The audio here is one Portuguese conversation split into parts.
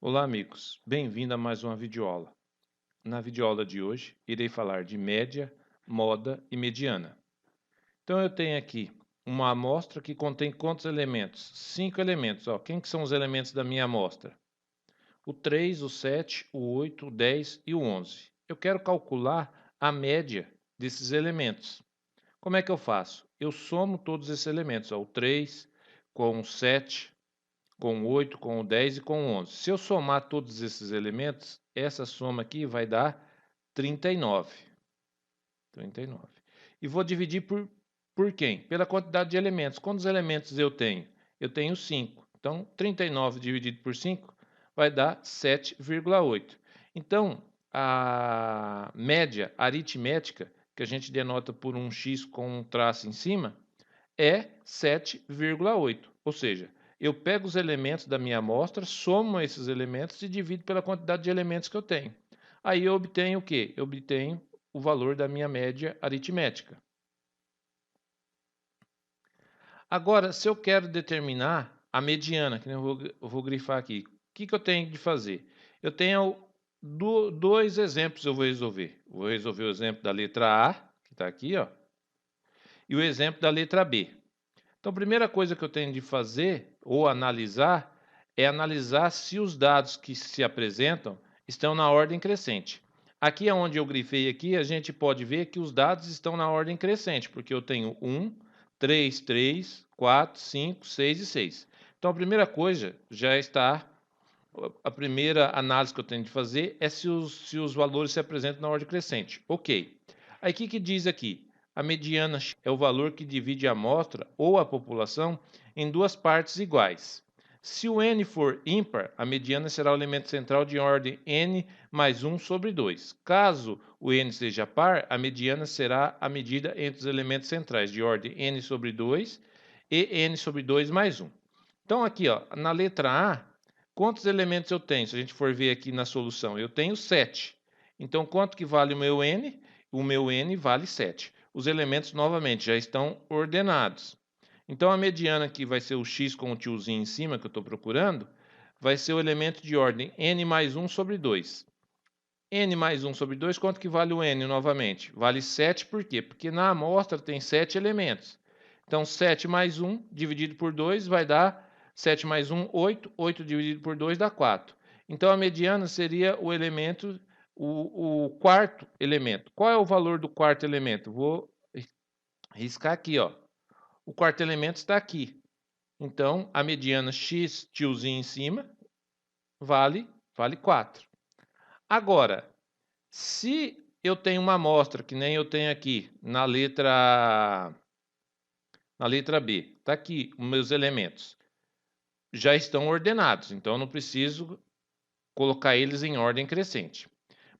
Olá, amigos. Bem-vindo a mais uma videoaula. Na videoaula de hoje, irei falar de média, moda e mediana. Então, eu tenho aqui uma amostra que contém quantos elementos? 5 elementos. Ó. Quem que são os elementos da minha amostra? O 3, o 7, o 8, o 10 e o 11. Eu quero calcular a média desses elementos. Como é que eu faço? Eu somo todos esses elementos. Ó. O 3 com o 7, com o 8, com o 10 e com o 11. Se eu somar todos esses elementos, essa soma aqui vai dar 39. 39. E vou dividir por quem? Pela quantidade de elementos. Quantos elementos eu tenho? Eu tenho 5. Então, 39 dividido por 5 vai dar 7,8. Então, a média aritmética, que a gente denota por um x com um traço em cima, é 7,8. Ou seja, eu pego os elementos da minha amostra, somo esses elementos e divido pela quantidade de elementos que eu tenho. Aí eu obtenho o quê? Eu obtenho o valor da minha média aritmética. Agora, se eu quero determinar a mediana, que eu vou grifar aqui, o que eu tenho de fazer? Eu tenho dois exemplos eu vou resolver. Vou resolver o exemplo da letra A, que está aqui, ó, e o exemplo da letra B. Então, a primeira coisa que eu tenho de fazer ou analisar é analisar se os dados que se apresentam estão na ordem crescente. Aqui onde eu grifei aqui, a gente pode ver que os dados estão na ordem crescente, porque eu tenho 1, 3, 3, 4, 5, 6 e 6. Então, a primeira coisa já está, a primeira análise que eu tenho de fazer é se os valores se apresentam na ordem crescente. Ok. Aí, o que diz aqui? A mediana é o valor que divide a amostra ou a população em duas partes iguais. Se o n for ímpar, a mediana será o elemento central de ordem n mais 1 sobre 2. Caso o n seja par, a mediana será a medida entre os elementos centrais de ordem n sobre 2 e n sobre 2 mais 1. Então, aqui, ó, na letra A, quantos elementos eu tenho? Se a gente for ver aqui na solução, eu tenho 7. Então, quanto que vale o meu n? O meu n vale 7. Os elementos, novamente, já estão ordenados. Então, a mediana que vai ser o x com o tiozinho em cima, que eu estou procurando, vai ser o elemento de ordem n mais 1 sobre 2. N mais 1 sobre 2, quanto que vale o n novamente? Vale 7, por quê? Porque na amostra tem 7 elementos. Então, 7 mais 1 dividido por 2 vai dar 7 mais 1, 8. 8 dividido por 2 dá 4. Então, a mediana seria o elemento, o quarto elemento. Qual é o valor do quarto elemento? Vou riscar aqui, ó. O quarto elemento está aqui. Então, a mediana x, tiozinho em cima, vale 4. Agora, se eu tenho uma amostra, que nem eu tenho aqui na letra B, está aqui os meus elementos, já estão ordenados, então eu não preciso colocar eles em ordem crescente.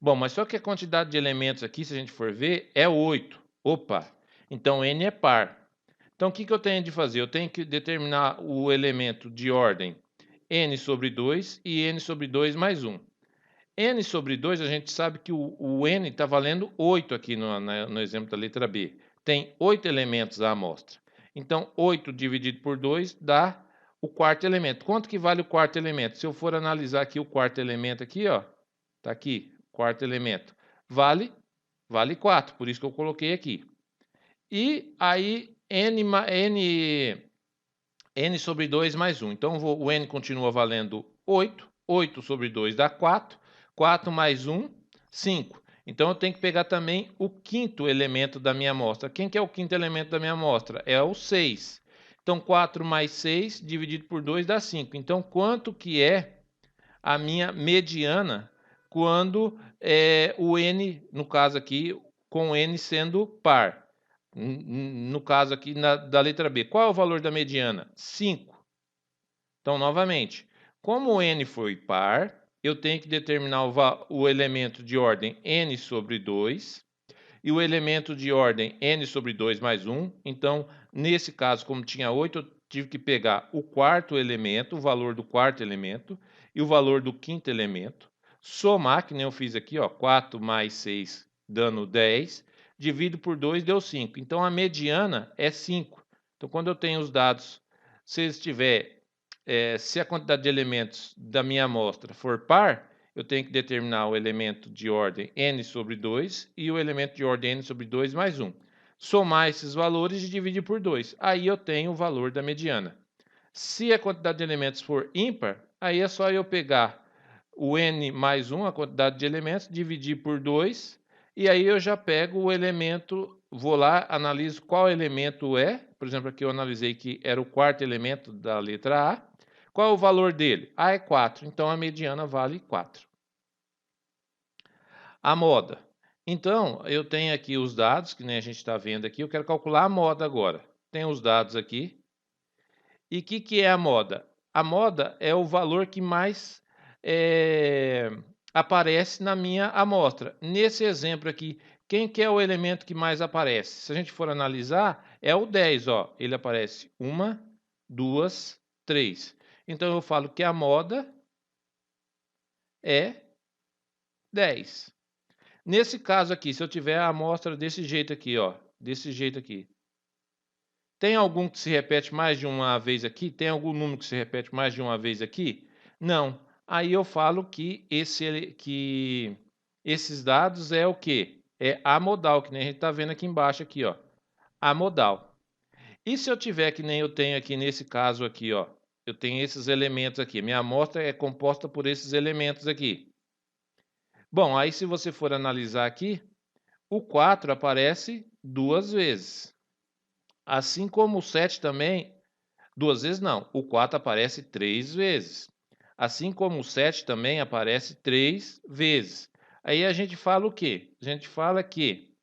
Bom, mas só que a quantidade de elementos aqui, se a gente for ver, é 8. Opa! Então n é par. Então, o que eu tenho de fazer? Eu tenho que determinar o elemento de ordem n sobre 2 e n sobre 2 mais 1. N sobre 2, a gente sabe que o n está valendo 8 aqui no exemplo da letra B. Tem 8 elementos a amostra. Então, 8 dividido por 2 dá o quarto elemento. Quanto que vale o quarto elemento? Se eu for analisar aqui o quarto elemento aqui, ó, tá aqui, quarto elemento, vale 4, por isso que eu coloquei aqui. E aí, n sobre 2 mais 1. Então, o n continua valendo 8. 8 sobre 2 dá 4. 4 mais 1, 5. Então, eu tenho que pegar também o quinto elemento da minha amostra. Quem que é o quinto elemento da minha amostra? É o 6. Então, 4 mais 6 dividido por 2 dá 5. Então, quanto que é a minha mediana quando o n, no caso aqui, com n sendo par? No caso aqui da letra B. Qual é o valor da mediana? 5. Então, novamente, como o n foi par, eu tenho que determinar o elemento de ordem n sobre 2 e o elemento de ordem n sobre 2 mais 1. Então, nesse caso, como tinha 8, eu tive que pegar o quarto elemento, o valor do quarto elemento e o valor do quinto elemento, somar, que nem eu fiz aqui, ó, 4 mais 6 dando 10, divido por 2 deu 5. Então, a mediana é 5. Então, quando eu tenho os dados, se estiver se a quantidade de elementos da minha amostra for par, eu tenho que determinar o elemento de ordem n sobre 2 e o elemento de ordem n sobre 2 mais 1. Somar esses valores e dividir por 2. Aí eu tenho o valor da mediana. Se a quantidade de elementos for ímpar, aí é só eu pegar o n mais 1, a quantidade de elementos, dividir por 2, e aí eu já pego o elemento, vou lá, analiso qual elemento é. Por exemplo, aqui eu analisei que era o quarto elemento da letra A. Qual é o valor dele? A é 4, então a mediana vale 4. A moda. Então, eu tenho aqui os dados, que nem a gente está vendo aqui, eu quero calcular a moda agora. Tem os dados aqui. E o que é a moda? A moda é o valor que mais aparece na minha amostra. Nesse exemplo aqui, quem que é o elemento que mais aparece? Se a gente for analisar, é o 10. Ó. Ele aparece 1, 2, 3. Então, eu falo que a moda é 10. Nesse caso aqui, se eu tiver a amostra desse jeito aqui, ó, desse jeito aqui, tem algum que se repete mais de uma vez aqui? Tem algum número que se repete mais de uma vez aqui? Não. Aí eu falo que esses dados é o quê? É amodal, que nem a gente está vendo aqui embaixo aqui, ó. Amodal. E se eu tiver que nem eu tenho aqui nesse caso aqui, ó, eu tenho esses elementos aqui. Minha amostra é composta por esses elementos aqui. Bom, aí se você for analisar aqui, o 4 aparece 2 vezes. Assim como o 7 também, 2 vezes não, o 4 aparece 3 vezes. Assim como o 7 também aparece 3 vezes. Aí a gente fala o quê? A gente fala que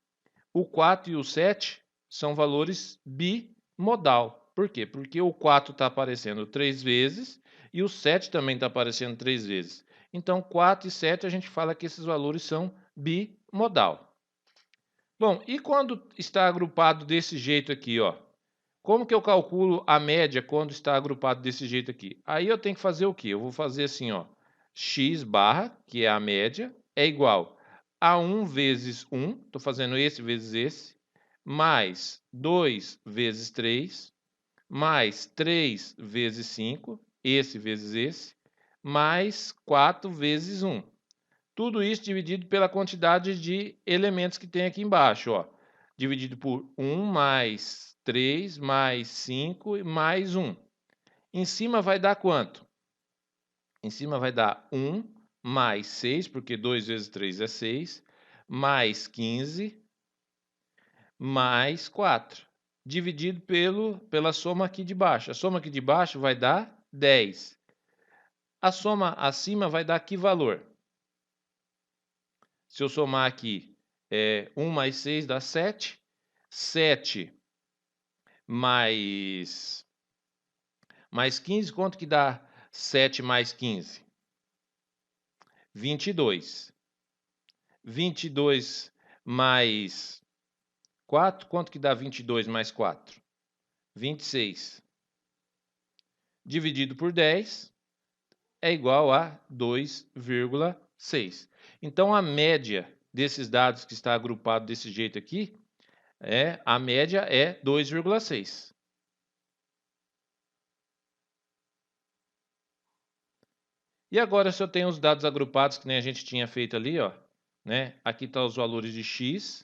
o 4 e o 7 são valores bimodal. Por quê? Porque o 4 está aparecendo 3 vezes e o 7 também está aparecendo 3 vezes. Então, 4 e 7 a gente fala que esses valores são bimodal. Bom, e quando está agrupado desse jeito aqui, ó? Como que eu calculo a média quando está agrupado desse jeito aqui? Aí eu tenho que fazer o quê? Eu vou fazer assim, ó. X barra, que é a média, é igual a 1 vezes 1, estou fazendo esse vezes esse, mais 2 vezes 3, mais 3 vezes 5, esse vezes esse, mais 4 vezes 1. Tudo isso dividido pela quantidade de elementos que tem aqui embaixo, ó. Dividido por 1 mais 3 mais 5 mais 1. Em cima vai dar quanto? Em cima vai dar 1 mais 6, porque 2 vezes 3 é 6, mais 15, mais 4. Dividido pela soma aqui de baixo. A soma aqui de baixo vai dar 10. A soma acima vai dar que valor? Se eu somar aqui, 1 mais 6 dá 7. 7 mais 15, quanto que dá 7 mais 15? 22. 22 mais 4, quanto que dá 22 mais 4? 26. Dividido por 10 é igual a 2,6. Então, a média desses dados que está agrupado desse jeito aqui, a média é 2,6. E agora, se eu tenho os dados agrupados, que nem a gente tinha feito ali, ó, né? Aqui estão os valores de x.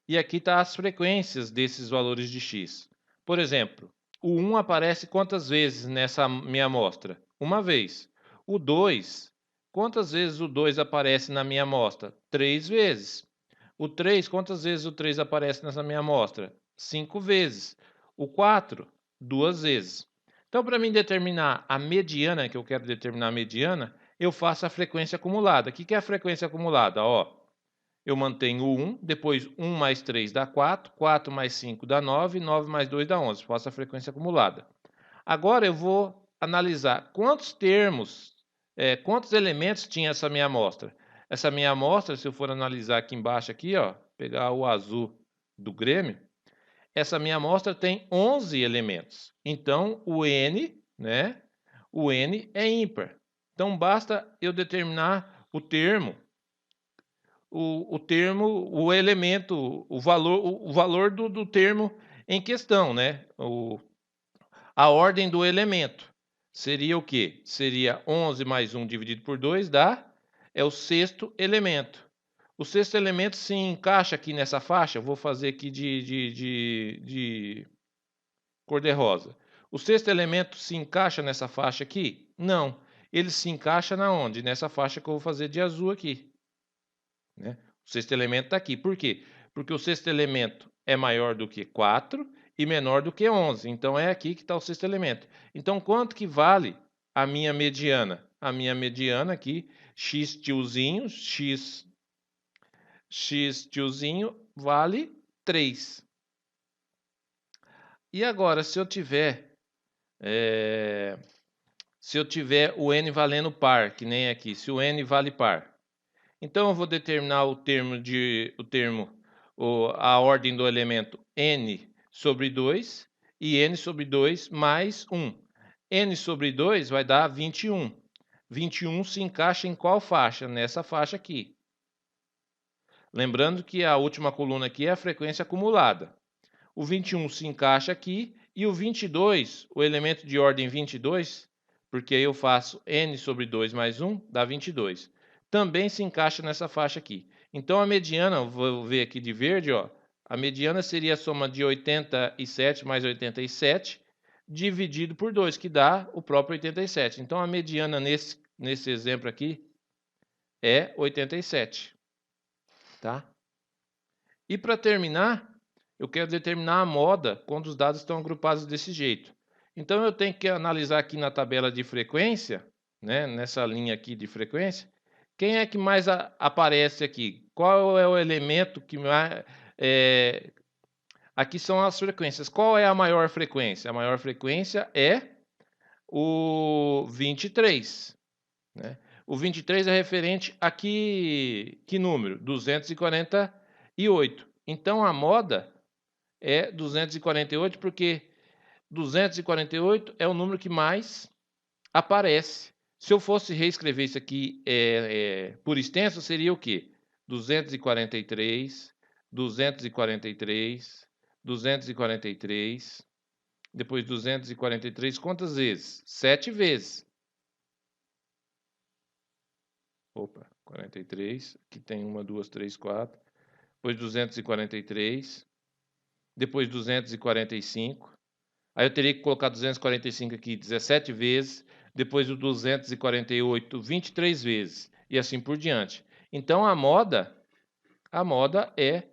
E aqui estão as frequências desses valores de x. Por exemplo, o 1 aparece quantas vezes nessa minha amostra? Uma vez. O 2, quantas vezes o 2 aparece na minha amostra? 3 vezes. O 3, quantas vezes o 3 aparece nessa minha amostra? 5 vezes. O 4, 2 vezes. Então, para mim determinar a mediana, que eu quero determinar a mediana, eu faço a frequência acumulada. O que é a frequência acumulada? Ó, eu mantenho o 1, depois 1 mais 3 dá 4, 4 mais 5 dá 9, 9 mais 2 dá 11. Faço a frequência acumulada. Agora eu vou analisar quantos termos, quantos elementos tinha essa minha amostra. Essa minha amostra, se eu for analisar aqui embaixo, aqui, ó, pegar o azul do Grêmio, essa minha amostra tem 11 elementos. Então, o N, né? O N é ímpar. Então, basta eu determinar o termo, o elemento, o valor do termo em questão, né? A ordem do elemento. seria o quê? Seria 11 mais 1 dividido por 2 é o sexto elemento. O sexto elemento se encaixa aqui nessa faixa. Eu vou fazer aqui de cor-de-rosa. O sexto elemento se encaixa nessa faixa aqui? Não. Ele se encaixa na onde? Nessa faixa que eu vou fazer de azul aqui. Né? O sexto elemento está aqui. Por quê? Porque o sexto elemento é maior do que 4 e menor do que 11. Então, é aqui que está o sexto elemento. Então, quanto que vale a minha mediana? A minha mediana aqui, x tiozinho, x tiozinho, vale 3. E agora, se eu tiver o n valendo par, que nem aqui, se o n vale par, então eu vou determinar a ordem do elemento n sobre 2 e n sobre 2 mais 1. N sobre 2 vai dar 21. 21 se encaixa em qual faixa? Nessa faixa aqui. Lembrando que a última coluna aqui é a frequência acumulada. O 21 se encaixa aqui e o 22, o elemento de ordem 22, porque aí eu faço n sobre 2 mais 1, dá 22. Também se encaixa nessa faixa aqui. Então, a mediana, vou ver aqui de verde, ó, a mediana seria a soma de 87 mais 87, dividido por 2, que dá o próprio 87. Então, a mediana nesse exemplo aqui é 87. Tá? E para terminar, eu quero determinar a moda quando os dados estão agrupados desse jeito. Então, eu tenho que analisar aqui na tabela de frequência, né, nessa linha aqui de frequência, quem é que mais aparece aqui? Qual é o elemento que mais... aqui são as frequências. Qual é a maior frequência? A maior frequência é o 23. Né? O 23 é referente a que número? 248. Então, a moda é 248, porque 248 é o número que mais aparece. Se eu fosse reescrever isso aqui por extenso, seria o quê? 243, 243, 243, depois 243, quantas vezes? 7 vezes. Opa, 43, aqui tem 1, 2, 3, 4, depois 243, depois 245, aí eu teria que colocar 245 aqui 17 vezes, depois o 248, 23 vezes, e assim por diante. Então, a moda é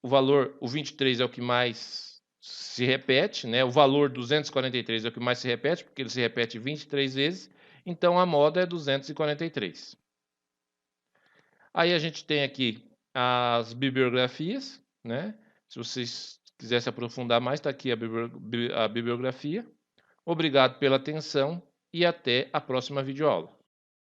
o valor, o 23 é o que mais se repete, né? O valor 243 é o que mais se repete, porque ele se repete 23 vezes, então a moda é 243. Aí a gente tem aqui as bibliografias, né? Se vocês quiserem se aprofundar mais, está aqui a bibliografia. Obrigado pela atenção e até a próxima videoaula.